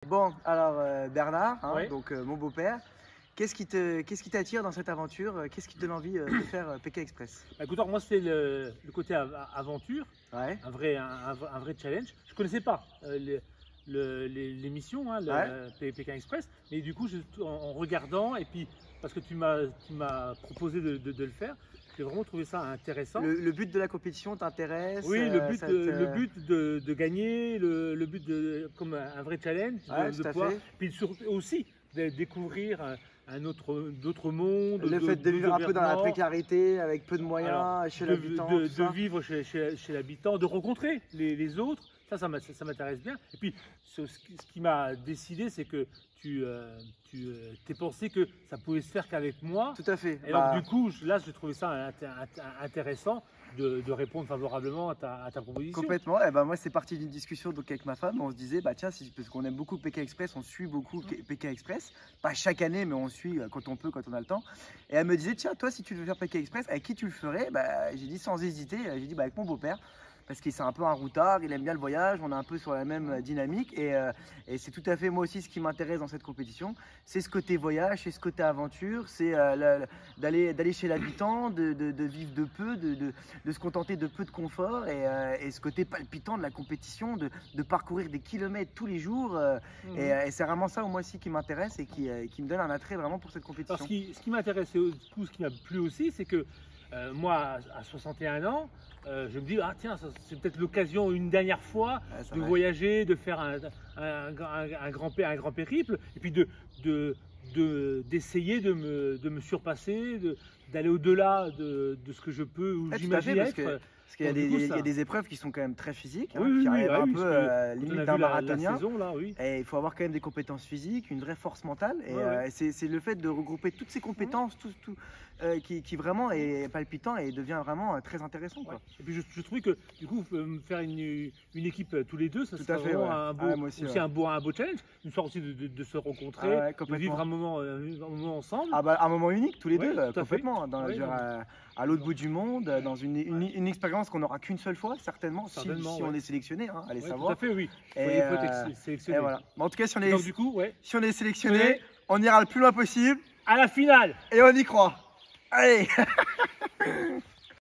Bon, alors Bernard, hein, Ouais. donc mon beau-père, qu'est-ce qui t'attire dans cette aventure? Qu'est-ce qui te donne envie de faire Pékin Express? Bah, écoute, alors, moi, c'est le côté aventure, Ouais, un vrai challenge. Je ne connaissais pas l'émission, hein, Pékin Express, mais du coup, en regardant, et puis parce que tu m'as proposé de le faire, j'ai vraiment trouvé ça intéressant. le but de la compétition t'intéresse? Oui, le but de gagner, le but comme un vrai challenge, Ouais, de tout à pouvoir, fait. puis aussi de découvrir d'autres mondes, Le fait de vivre un peu dans la environnements. précarité, avec peu de moyens, Alors, chez l'habitant, tout ça. de vivre chez l'habitant, de rencontrer les autres, ça m'intéresse bien. Et puis, ce qui m'a décidé, c'est que tu t'es pensé que ça pouvait se faire qu'avec moi. Tout à fait. Et donc, du coup, là, j'ai trouvé ça intéressant de répondre favorablement à ta proposition. Complètement. Et ben moi, c'est parti d'une discussion donc avec ma femme. On se disait, bah tiens, parce qu'on aime beaucoup Pékin Express, on suit beaucoup Pékin Express. Pas chaque année, mais on suit quand on peut, quand on a le temps. Et elle me disait, tiens, toi, si tu veux faire Pékin Express, avec qui tu le ferais? Bah, j'ai dit sans hésiter. J'ai dit, bah, avec mon beau-père. Parce que c'est un peu un routard, il aime bien le voyage, on est un peu sur la même dynamique et c'est tout à fait moi aussi ce qui m'intéresse dans cette compétition. C'est ce côté voyage, c'est ce côté aventure, c'est d'aller chez l'habitant, de vivre de peu, de se contenter de peu de confort et ce côté palpitant de la compétition, de parcourir des kilomètres tous les jours. Et c'est vraiment ça moi aussi qui m'intéresse et qui me donne un attrait vraiment pour cette compétition. Alors, ce qui m'intéresse et ce qui m'a plu aussi, c'est que moi, à 61 ans, je me dis, ah tiens, c'est peut-être l'occasion une dernière fois de voyager, de faire un grand périple, et puis d'essayer de me surpasser, d'aller au-delà de ce que je peux ou j'imagine être. Parce qu'il y a des épreuves qui sont quand même très physiques, hein, Oui, qui arrivent un oui, peu limite d'un marathonien. La saison, là, oui. Et il faut avoir quand même des compétences physiques, une vraie force mentale. Et Ouais. c'est le fait de regrouper toutes ces compétences, qui vraiment est palpitant et devient vraiment très intéressant, quoi. Ouais. Et puis je trouvais que du coup faire une équipe tous les deux, ça Tout serait à fait, vraiment ouais. un beau challenge, une sorte aussi de se rencontrer, de vivre un moment ensemble. Ah bah, un moment unique tous les Ouais, deux, tout à complètement. fait. À l'autre bout du monde, dans une expérience qu'on n'aura qu'une seule fois, certainement, si on est sélectionné, hein, allez savoir. Tout à fait, oui. Il faut être sélectionné. Et voilà. Mais en tout cas, si on est sélectionné, on ira le plus loin possible. À la finale. Et on y croit. Allez.